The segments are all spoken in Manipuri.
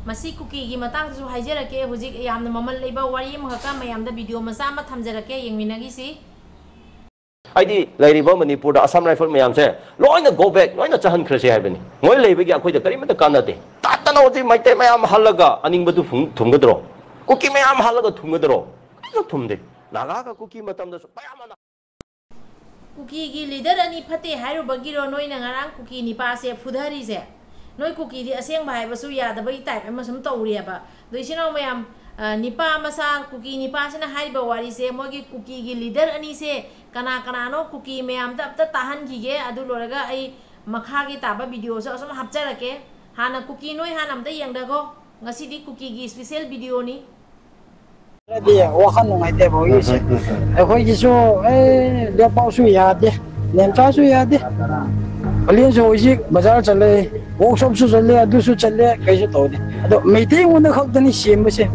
masi kuki gi matang su haijara ke hujik yamna mamal leiba wari ma ka mayam da video masa ma thamjara ke yengminagi si aidi lairiba manipur da assam rifle mayam se loina go back loina chahan khrase haibani ngoi leibe gi akhoi da kari mata kanade tatana odi maite mayam halaga aning badu thumgadro kuki mayam halaga thumgadro ka thumde naga ka kuki matam da payama kuki gi leader ani phate hairu bagiro noina ngarang kuki ni pa se fudhari se noi kuki di aseng bai basu ya da bai type ama sum tawri ba do isina mayam nipa masa kuki nipa sina haiba wari se mogi kuki gi leader ani se kana kana no kuki mayam da ta tahan gi ge adu loraga ai makha gi taba video so asum hapjara ke hana kuki noi hanam da yang da go ngasi di kuki gi special video ni dia wahan ngai te bo yi se khoi ji so de pau su ya de nem cha su ya de alien so ji bazar chale workshop su chale adu su chale kai su to de ado meeting un khak dani sim se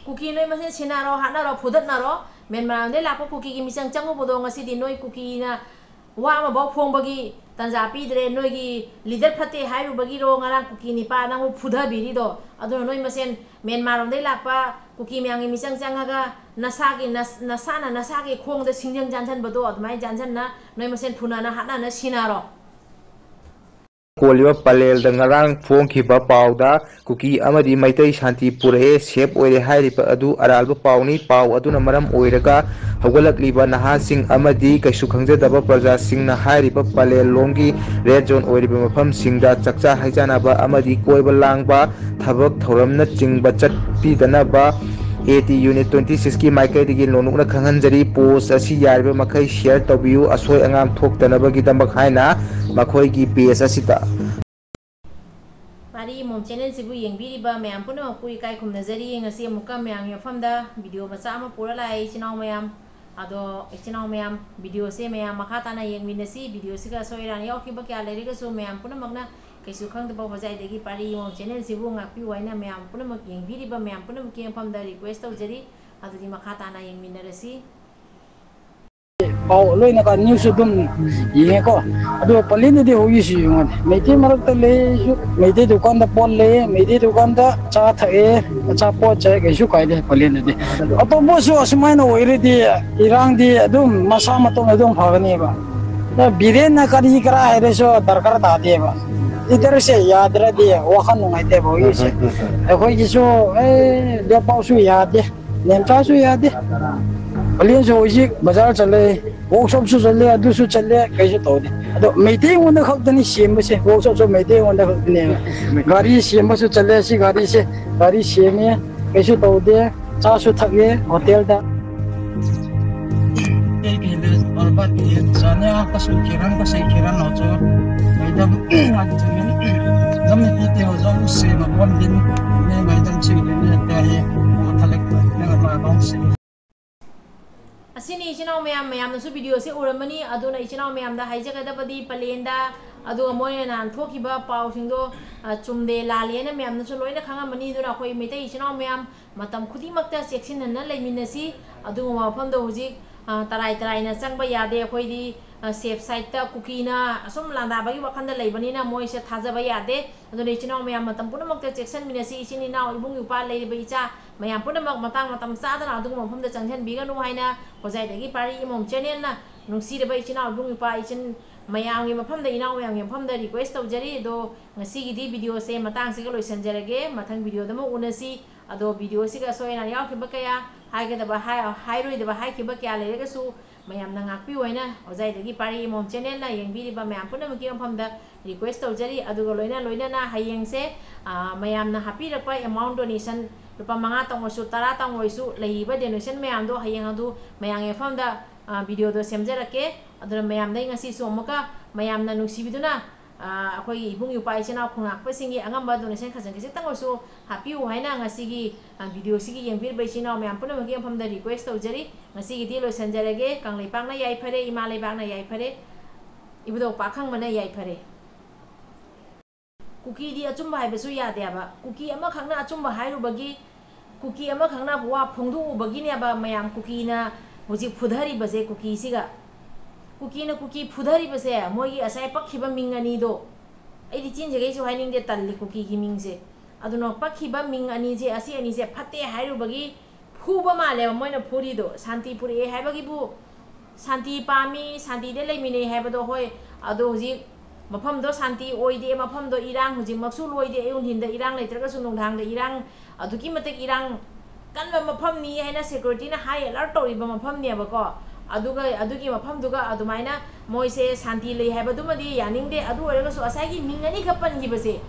kuki noi ma se sinaro hanaro phudat naro men ma de la ko kuki gi michang changu bodo ngasi di noi kuki na wa ma bok phong bagi tanja pi dre noi gi leader phate hai ru bagi ro ngara kuki ni pa na mu phudha biri do ado noi ma sen men ma rom de la pa kuki myang gi michang changaga nasa gi nasana nasa gi khong da singjang janjan bodo admai janjan na noi ma sen phuna na hana na sinaro कोलिबा पलेल दंगरांग फोंग खिबा पाउदा कुकी अमदी मैतै शांति पुरे सेप ओइरे हाइरिबा अदु अरालबा पाउनी पाउ अदुना मरम ओइरगा हगलकलिबा नहासिंग अमदी कैसु खंगजदबा प्रजा सिंगना हाइरिबा पलेल लोंगी रेड जोन ओइरिबा मफम सिंगदा चकचा हाइजानाबा अमदी कोइबा लांगबा थबक थौरमना चिंगबा चटपीदनाबा AT Unit 26 की माइकल दिगी लोनुना खंगनजरी पोस्ट असी यारिबा मखै शेयर तबियु असोय अंगाम थोक्तनबगी दमक हाइना मखोय की पेज असिता पारी मोम चैनल सिबु येंगबिरिबा मैम पुनो कुई काय खुम नजरी ngasi amuka मैम यफमदा वीडियो मचा अमा पुरा लाई चिनाव मैम अदो चिनाव मैम वीडियो से मैम मखा ताना येंगमिनसी वीडियो सिगा सोइरान यावकिबा क्या लेरिगसु मैम पुनो मगना कैसु खंगदबा होजाइदगी पारी मोम चैनल सिबु ngakpi waina मैम पुनो मक येंगबिरिबा मैम पुनो मक यफमदा रिक्वेस्ट तौजरी अदुदि मखा ताना येंगमिनरसी pau loi na ka news dum ye ko ado palin de ho yi si ngon meite marak ta le su meite dukan da pol le meite dukan da cha thae cha po che ke su kai de palin de ato bo su asmai na oire de irang de adum masa matong adum phagani ba da biren na kari kara hai so darkar ta de ba idhar se yaad ra de wahan ngai te bo yi se khoi ji so de pau su yaad de nem cha su yaad de alien so ji bazar chale workshop su chale adu su chale kai su to de ado meeting un khak dani sim se workshop so meeting un khak ne gari sim su chale si gari sim ye kai su to de cha su thak ye hotel da ke ke de albat ye chana ka su kiran ka sai kiran no cho maidam ad chamin gam ni te ho zo se ma bon din ne maidam chi ne ta ye thalek ne ma bang se asini ichinaw mayam na su video se uramani aduna ichinaw mayam da haijagadabadi palenda aduga moina nan thokiba paw singdo chumde lalena mayam na su loina khangamani duna khoi metai ichinaw mayam matam khudi makta section na leiminasi aduga mafam da hoji tarai na changba yade khoi di safe side ta kuki na asum landa bagi wakhanda leibani na moi se thajaba yade aduna ichinaw mayam matam puna makta section minasi ichini na ibung upa leiba icha mayam puna mak matang matam sa da aduga mafam da changhan biga nu haina hojai dagi pari imom channel na nungsi de bai ichinaw ibung upa ichin mayam gi mafam da inaw mayam gi mafam da request tawjari do ngasi gi di video se matang se ga loisanjarage mathang video da mo unasi ado video se ga soina yaw ki bakaya haige da ba hairoi da ba hai ki bakya le ga su mayam na ngakpi waina hojai dagi pari imom channel na yengbiri ba mayam puna maki mafam da request tawjari adu ga loina na hayeng se mayam na happy rakpa amount donation lupa manga tang osu tara tang oisu leiba donation mayam do hayeng adu mayang mafam da video do semjarake adura mayam dai ngasi su amaka mayam na nungsibiduna akhoi ibung yupai chena khungak pasingi angamba donation khajang kise tang osu happy waina ngasi gi video sigi yengbir bai chena mayam puna maki mafam da request tawjari ngasi gi di lo sanjarage kanglei pangna yai phare imalei bangna yai phare ibudo pakhang mana yai phare kuki di achumba haibasu yade aba kuki ama khangna achumba hairu bagi kuki ama khangna buwa phongdu bagi ne aba mayam kuki na hoji phudhari base kuki siga kuki na kuki phudhari base mogi asai pakhiba mingani do ai di chin jage su haining de talli kuki gi mingse aduna pakhiba ming ani je asi ani je phatte hairu bagi phuba male moina phuri do santi puri hai bagi bu santi pami santi de leimine hai bado hoi ado hoji mafam do santi oide mafam do irang hoji maksu loide eun hinda irang leitraga su nongthang da irang aduki matek irang kanba mafam ni haina security na high alert tori ba mafam ne ba ko adugi mafam duga adumaina moise santi lei hai badu madi yaning de adu orega so asai gi mingani kapan gi base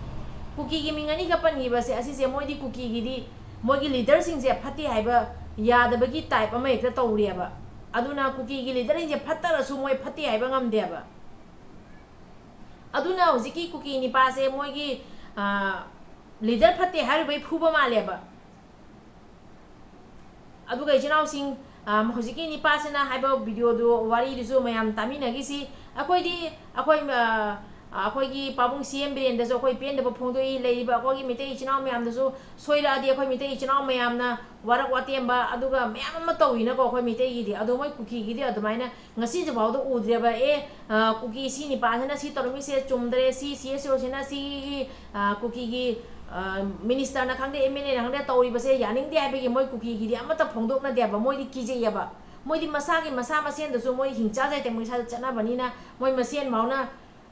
kuki gi mingani kapan gi base asi se moi di kuki gi di moi gi leader sing je phati hai ba yada ba gi type ama ekta tawri ba aduna kuki gi leader je phattara su moi phati hai ba ngam de ba aduna hojiki kuki ni pa se moi gi leader phati hai bai phuba male ba aduga ichinau sing hojiki ni pa se na hai ba video do wari du mayam tamina gi si akoi gi pabung CM brand da so akoi pen da phongdo i lei ba akoi gi mite ichinau mayam da so soira di akoi mite ichinau mayam na warak watem ba aduga mayam ma tawi na ko akoi mite gi di adu moi kuki gi di adumaina ngasi je baw do udre ba kuki si ni pa na si tormi se chumdre si so se na si kuki gi minister na khangde MLA na khangde tawri ba se yaning de ai gi moi kuki gi di amata phongdok na de ba moi di kije ya ba moi di masa masen da so moi hingcha jai te moi sa chana bani na moi masen mauna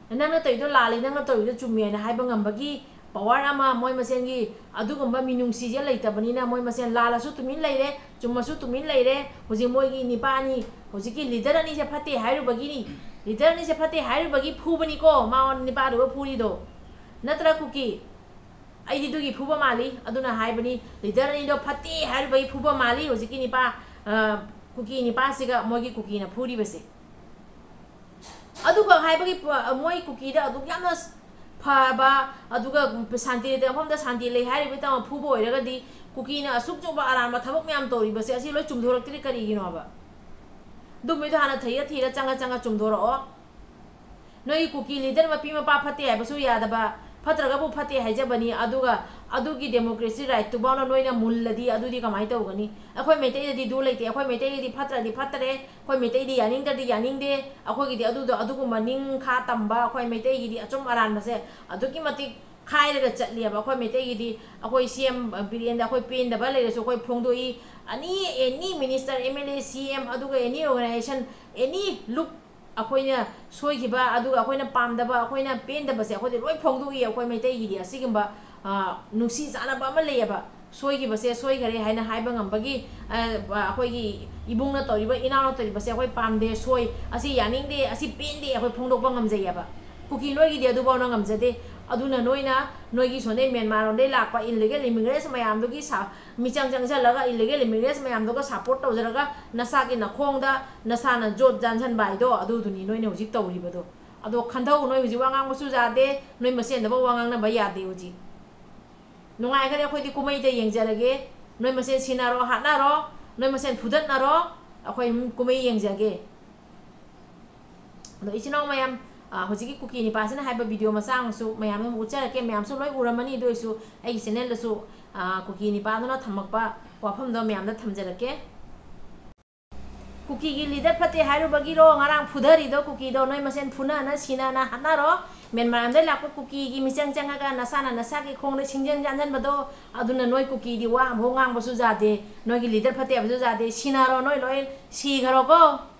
nang toy do lali nang toy do chumi na hai bangam bagi power ama moi masen gi adugumba minungsi je leita bani na moi masen lala su tumin leire chumma su tumin leire hoji moi gi nipani hoji ki leader ani je phate hairu bagi ni leader ani je phate hairu bagi phu bani ko ma on nipa do phuri do natra kuki ai di dugi phuba mali aduna hai bani leader ani do phate hairu bagi phuba mali hoji ki nipa kuki nipa siga moi gi kuki na phuri base aduga haibagi moi kuki da adu yamna phaba aduga santi de amda santi lei hari bita phubo oiraga di kuki na asuk joba aram ma thabak myam tori base asi loi chumdhorak tri kari gi no ba dummi da hana thaya thira changa chumdhora o noi kuki leader ma pima pa phate hai basu yada ba phatraga bu phate hai jabani adugi democracy right to bana noina mulladi adudi kamai ta ugani akhoi metai di du leite akhoi metai di phatra di phatre khoi metai di yaning da di yaning de akhoi gi di adugu maning kha tamba akhoi metai gi di achum aran base adugi mati khai ra chatli ba akhoi metai gi di akhoi CM billion da akhoi pen da ba le so akhoi phongdoi any minister MLA CM aduga any organization any look akoina soigiba aduga akoina pamdaba akoina pendaba se akhoi loi phongdoi akhoi metai gi di asigamba nusi jana ba ma leyaba soigiba se soigare haina haiba ngambagi akhoi gi ibungna toriba inana toriba se akhoi pamde soi asi yaning de asi pende akhoi phongdokba ngamjayaba kuki loi gi di adu bauna ngamjade aduna noina noigi sonde Myanmar onde lakpa illegal immigrants mayam dogi sa michang laga illegal immigrants mayam doga support tawjaraga nasa ki nakhongda nasana jot jansan bai do adu duni noina hojik tawriba do ado khandau noi hojik wangang musu jade noi masen da wangang na ba yade hojik nungai khare khoi di kumai de yengjarage noi masen sinaro hatnaro noi masen phudatnaro akhoi kumai yengjage ado ichinau mayam hojiki kuki ni pasina haiba video masang su mayam mu uchara ke mayam su loi uramani do su ai channel da su kuki ni pa no thamakpa wafam do mayam da thamjarake kuki gi leader phate hairu bagi ro ngarang phudari do kuki do noi masen phuna na sina na hatnaro Myanmar amda lakpa kuki gi michang changkaga nasana nasaki khongde singjang janjan bado aduna noi kuki di wa bhongang basu jade noi gi leader phate absu jade sinaro noi loi si garo ko